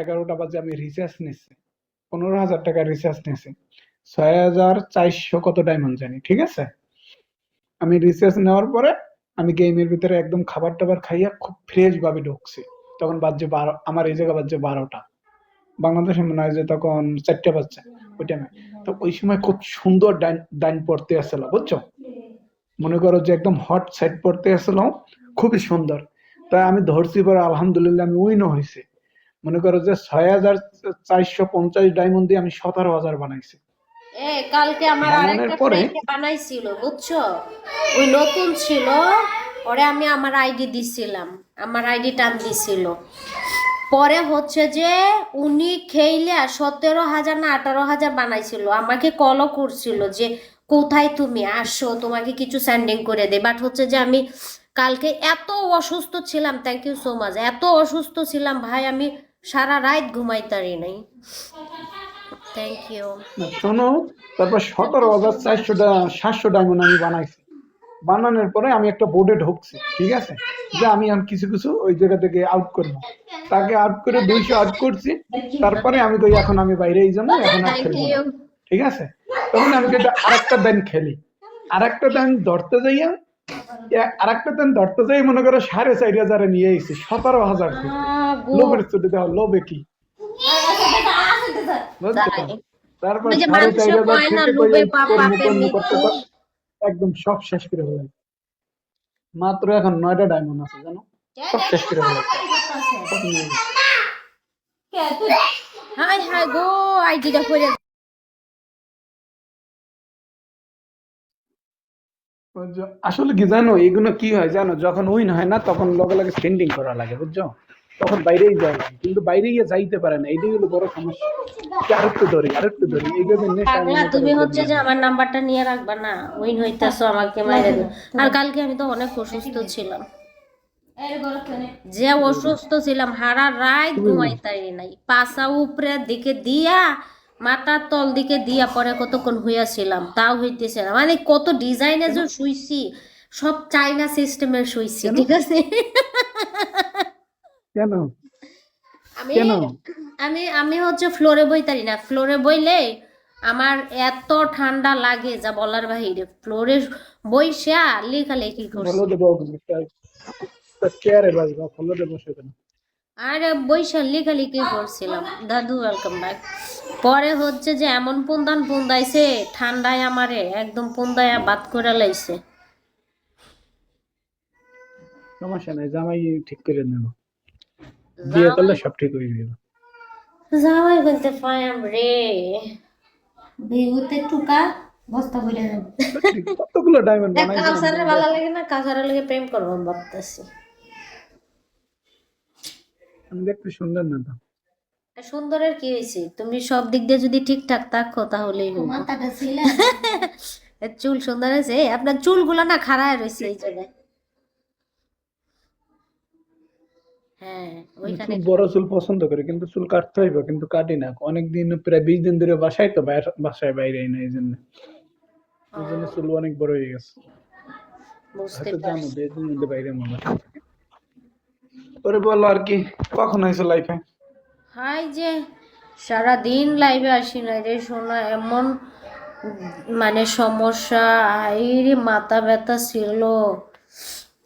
11টা বাজে আমি রিচার্জ নিছি, 15,000 টাকা রিচার্জ নিছি, 6,400 কত ডায়মন্ড জানি, ঠিক আছে। আমি রিচার্জ নেওয়ার পরে আমি গেমের ভিতরে একদম খাবার টাবার খাইয়া খুব ফ্রেশ ভাবে ঢুকছি। তখন বাজছে 12, আমার এই জায়গা বাজছে 12টা, বাংলাদেশে মনে হয় যে তখন 4টা বাজছে ওই টাইমে। তো ওই সময় খুব সুন্দর ডাইন ডাইন পড়তে আসছিল, বুঝছো, মনে করো যে একদম হট সেট পড়তে আসছিল, খুবই সুন্দর। তাই আমি ধরছি পরে আলহামদুলিল্লাহ আমি উইনও হয়েছি। মনে করো যে 6,450 ডায়মন্ড দিয়ে আমি 17,000 বানাইছি। কালকে আমার বানানোর আরেকটা পরে ফ্রেন্ড বানাইছিল, বুঝছো, ওই নতুন ছিল, ওরে আমি আমার আইডি দিছিলাম, আমার আইডি টান দিছিল। পরে হচ্ছে যে উনি খেইলে 17,000 না 18,000 বানাইছিল, আমাকে কলও করছিল যে কোথায় তুমি আসো, তোমাকে কিছু সেন্ডিং করে দে। বাট হচ্ছে যে আমি কালকে এত অসুস্থ ছিলাম, থ্যাংক ইউ সো মাচ, এত অসুস্থ ছিলাম ভাই, আমি সারা রাত ঘুমাইতারি নাই। Thank you. না শোনো, তারপর 17,400 ডায়মন্ড আমি বানাইছি। বানানোর পরে আমি একটা বোর্ডে ঢুকছি, ঠিক আছে, যে আমি এখন কিছু কিছু ওই জায়গা থেকে আউট করবো। তাকে আউট করে 200 আউট করছি। তারপরে আমি কই এখন আমি বাইরে এই জন্য এখন আর থ্যাংক খেলবো না, ইউ। ঠিক আছে। তখন আমি কই আরেকটা দেন খেলি, আরেকটা দেন ধরতে যাইয়া আরেকটা দেন ধরতে যাই, মনে করো 4,500 নিয়ে এসেছি 17,000 থেকে। লোভের চুটি দেওয়া, লোভে কি, বুঝছো। তারপর ওই যে মানুষ 4,500 কয় না, থেকে কই লোভে এই কর্ম করতে মৃত্যু। করতে একদম সব শেষ করে ফেলাই। মাত্র এখন 9টা ডায়মন্ড আছে জানো, সব শেষ করে ফেলাইছে, সব নিয়ে গেছে। হাই হাই গো, আইডিটা করে ওই আসলে কি জানো, এগুলো কি হয় জানো, যখন উইন হয় না তখন লগে লগে স্টেন্ডিং করা লাগে, বুঝছো, তখন বাইরেই যায় লাগে, কিন্তু বাইরে গিয়ে যাইতে পারে না, এইটাই হলো বড় সমস্যা। যে আরেকটু ধরি আরেকটু ধরি, এইভাবে নেশায় পাগলা। মনে করো তুমি যে হচ্ছে যে আমার নাম্বারটা নিয়ে রাখবা না, উইন হইতাছো আমাকে মাইরে দিও। আর কালকে আমি তো অনেক অসুস্থ ছিলাম, যে অসুস্থ ছিলাম, হারা রাত খুবই ঘুমাইতাই নাই, পাশা উপরে দিকে দিয়া মাথার তল দিকে দিয়া পরে কতক্ষণ হইয়াছিলাম, তাও হইতেছে না, মানে কত ডিজাইনে কেন যে শুইছি, সব চাইনা সিস্টেমের শুইছি, কেন ঠিক আছে। কেন আমি কেন আমি আমি হচ্ছে ফ্লোরে বইতারি না, ফ্লোরে বইলে আমার এত ঠান্ডা লাগে যা বলার বাহিরে, ফ্লোরে বইসা লেখালেখি ভালো করছি। দেবো, চেয়ারে বাজবা, ভালো দেবো সেখানে। আর বইসা লেখালেখি করছিলাম। দাদু ওয়েলকাম ব্যাক। পরে হচ্ছে যে এমন পুন্দান পুন্দাইছে ঠান্ডায়, আমারে একদম পুন্দায়া বাত করে লাইছে। সমস্যা নাই, জামাই ঠিক করে নেবো, বিয়ে করলে জামাই সব ঠিক হয়ে যাবে। জামাই বলতে পায়াম রে, বিহুতে টুকা বস্তা করে যাবে। কতগুলো ডায়মন্ড দেখ বানাইছিলাম কাউসারে তুমি ভালো দেখো। লাগে না, কাউসারে লাগে প্রেম করবো ভাবতেছি। আমি দেখতে সুন্দর না তো। সুন্দরের কি হয়েছে, তুমি সব দিক দিয়ে যদি ঠিকঠাক থাকো তাহলেই হইব। চুল সুন্দর হয়েছে, আপনার চুলগুলো না খাড়ায় রয়েছে এই জায়গায়। হ্যাঁ, আমি ওইখানে চুল বড় চুল পছন্দ করি, কিন্তু চুল কাটতে হইব, কিন্তু কাটি না অনেকদিন, প্রায় 20 দিন ধরে বাসায়, তো বাসায় বাইরে না, এই জন্য চুল অনেক বড় হয়ে গেছে। বুঝতে হয়তো জানো পারছি। 20 দিন মধ্যে বাইরে আমার পরে বলো আর কি, কখন হয়েছে লাইফে। হাই যে সারাদিন লাইভে আসি না রে শোনা, এমন মানে সমস্যা, আইরে মাথা ব্যথা ছিল,